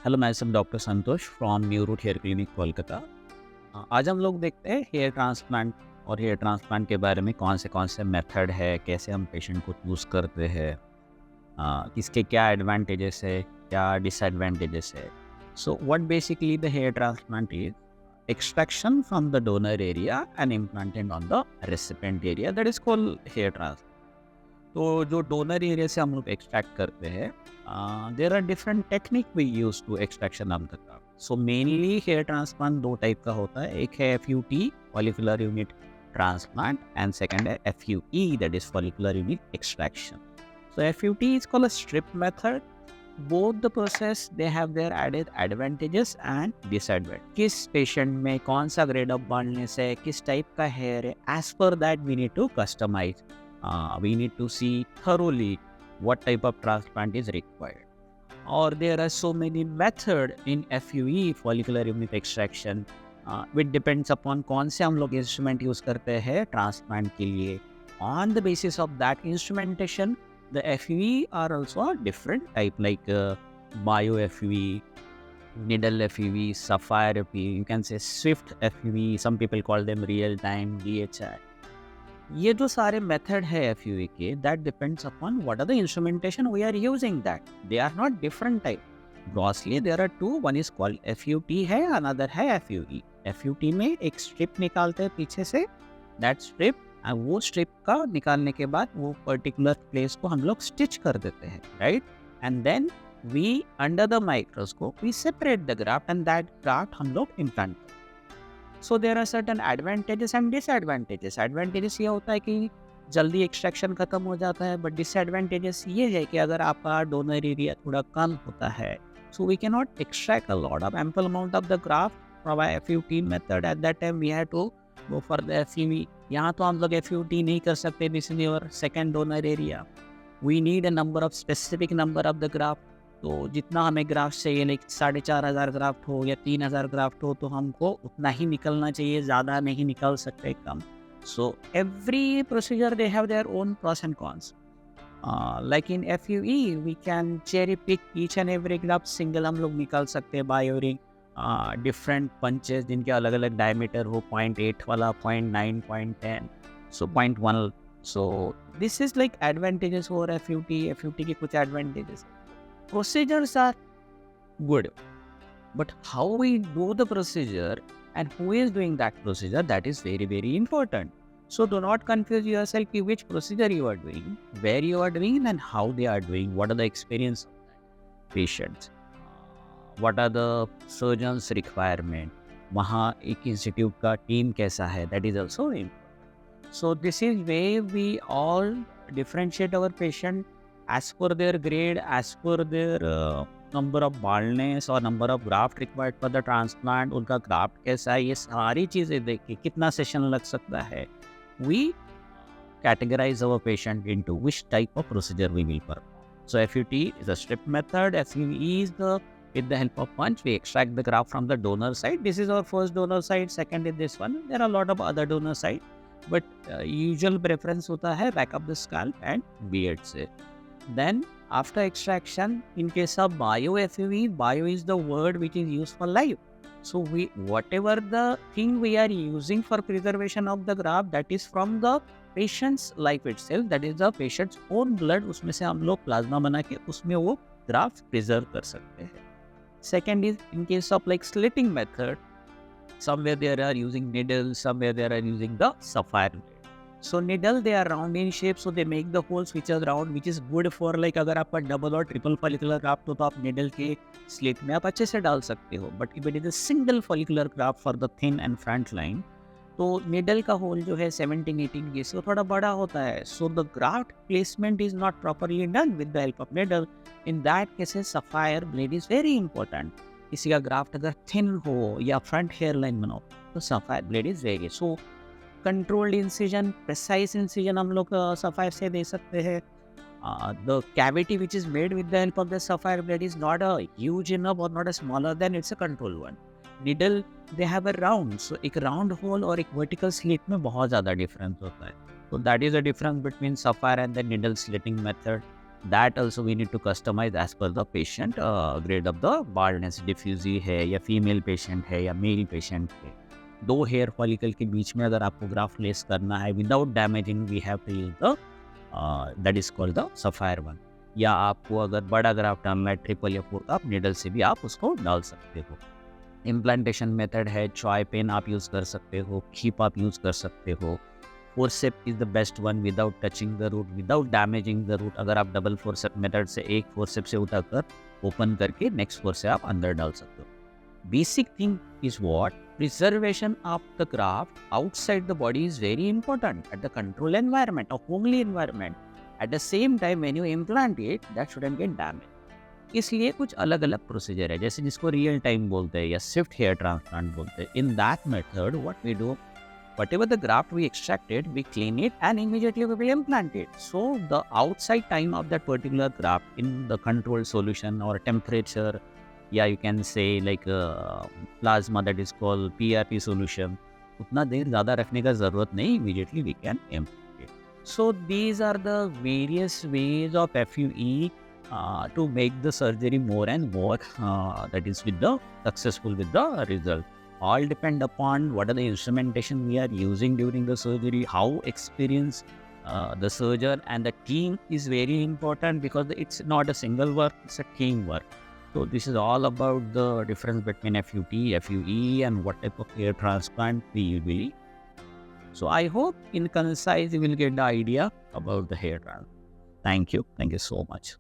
Hello, मैं सब doctor Santosh from NuRoot hair clinic Kolkata. आज हम लोग देखते हैं हेयर ट्रांसप्लांट और हेयर ट्रांसप्लांट के बारे में कौन से मेथड है, कैसे हम पेशेंट को चूज़ करते हैं, किसके क्या एडवांटेजेस है, क्या डिसएडवांटेजेस है। So what basically the hair transplant is extraction from the donor area and implanted on the recipient area, that is called hair transplant. तो जो डोनर एरिया से हम लोग एक्सट्रैक्ट करते हैं, there are different technique we use to extraction of the graft. So mainly hair transplant दो type का होता है, एक है FUT follicular unit transplant and second है FUE, that is follicular unit extraction. So FUT is called a strip method. Both the process they have their added advantages and disadvantage. किस patient में कौन सा ग्रेड ऑफ बाल्डनेस है, किस type का hair है, as per that we need to customize. We need to see thoroughly what type of transplant is required. Or there are so many methods in FUE follicular unit extraction, which depends upon कौन से हम लोग instrument use करते हैं transplant के लिए. On the basis of that instrumentation, the FUE are also different type like bio FUE, needle FUE, sapphire FUE. You can say swift FUE. Some people call them real time DHI. ये जो सारे method है FUE के, that depends upon what are the instrumentation we are using that. They are not different type. Grossly there are two, one is called FUT है, another है FUE. FUT में एक strip निकालते हैं पीछे से, दैट स्ट्रिप, वो स्ट्रिप का निकालने के बाद वो पर्टिकुलर प्लेस को हम लोग स्टिच कर देते हैं, right. And then we under the microscope we separate the graft and that graft हम लोग implant. So there are certain advantages and disadvantages. Advantages ये होता है कि जल्दी एक्सट्रैक्शन खत्म हो जाता है, बट डिसएडवांटेजेस ये है कि अगर आपका डोनर एरिया थोड़ा कम होता है, so we can not extract a lot of ample amount of the graft from FUT method. At that time we have to go for the FUE. यहाँ तो हम लोग FUT नहीं कर सकते, this is your second donor area. We need a number of specific number of the graft. तो जितना हमें ग्राफ्ट चाहिए, लाइक 4,500 ग्राफ्ट हो या 3,000 ग्राफ्ट हो, तो हमको उतना ही निकलना चाहिए, ज़्यादा नहीं निकल सकते कम. So every procedure they have their own pros and cons. Like in FUE we can cherry pick each and every graft single हम लोग निकाल सकते हैं बाय यूजिंग डिफरेंट पंचेस जिनके अलग अलग डायमीटर हो, 0.8 वाला, 0.9, 0.10, सो 0.1. So this is like advantages for FUT के कुछ advantages. Procedures are good, but how we do the procedure and who is doing that procedure, that is very, very important. So do not confuse yourself with which procedure you are doing, where you are doing, and how they are doing, what are the experience of that patients, what are the surgeons requirement, वहाँ एक institute का team कैसा है, that is also important. So this is where we all differentiate our patient as per their grade, as per their number of baldness or number of graft required for the transplant, उनका graft कैसा है, ये सारी चीज़ें देख के कितना session लग सकता है, we categorize our patient into which type of procedure we will perform. So FUT is a strip method. FUE is with the help of punch, we extract the graft from the donor side. This is our first donor side, second is this one. There are a lot of other donor side, but usual preference होता है back of the scalp and beard से. Then after extraction, in case of bio FUE, bio is the word which is used for life. So we, whatever the thing we are using for preservation of the graft, that is from the patient's life itself, that is the patient's own blood. उसमें से हम लोग plasma बना के उसमें वो graft preserve कर सकते हैं. Second is in case of like slitting method, somewhere they are using needle, somewhere they are using the sapphire. So needle they are round in shape, so they make the holes which are round, which is good for like अगर आपका double और triple follicular graft हो तो आप needle के slit में आप अच्छे से डाल सकते हो. But if it is a single follicular graft for the thin and front line, तो needle का होल जो है 17-18 के से वो थोड़ा बड़ा होता है. So the graft placement is not properly done with the help of needle. In that cases sapphire blade is very important. किसी का ग्राफ्ट अगर थिन हो या फ्रंट हेयर लाइन बनाओ तो sapphire blade is very. So controlled incision, precise incision हम लोग sapphire से दे सकते हैं. The cavity which is made with the help of the sapphire blade is not a huge enough और not a smaller than, it's a control one. Needle they have a round, so एक round whole और एक vertical slit में बहुत ज़्यादा difference होता है. So that is the difference between sapphire and the needle slitting method. that also we need to customize as per the patient grade of the baldness, diffusey है या female patient है या male patient है. दो hair follicle के बीच में अगर आपको ग्राफ्ट प्लेस करना है without damaging, we have to use the that is called the sapphire one. या आपको अगर बड़ा ग्राफ्ट डालना है 3 या 4 आप निडल से भी आप उसको डाल सकते हो. इम्प्लांटेशन मेथड है, चॉय पेन आप यूज़ कर सकते हो, खीप आप यूज़ कर सकते हो. Forceps is the best one without touching the root, without damaging the root. अगर आप डबल फोरसेप मेथड से एक फोरसेप से उठाकर ओपन करके नेक्स्ट फोर से आप अंदर डाल सकते हो. Basic thing is what, preservation of the graft outside the body is very important at the control environment or homely environment. At the same time when you implant it, that shouldn't get damaged. इसलिए कुछ अलग अलग procedure है, जैसे जिसको real time बोलते हैं या स्विफ्ट हेयर ट्रांसप्लांट बोलते हैं. In that method what we do, whatever the graft we extracted, we clean it and immediately we will implant it. So the outside time of that particular graft in the controlled solution or temperature, या you can say like plasma that is called PRP solution, उतना देर ज़्यादा रखने का ज़रूरत नहीं, immediately we can implant it. So these are the various ways of FUE to make the surgery more and more that is with the successful with the result. All depend upon what are the instrumentation we are using during the surgery, how experienced the surgeon and the team is very important, because it's not a single work, it's a team work. So this is all about the difference between FUT, FUE and what type of hair transplant we usually. So I hope in concise you will get the idea about the hair transplant. Thank you so much.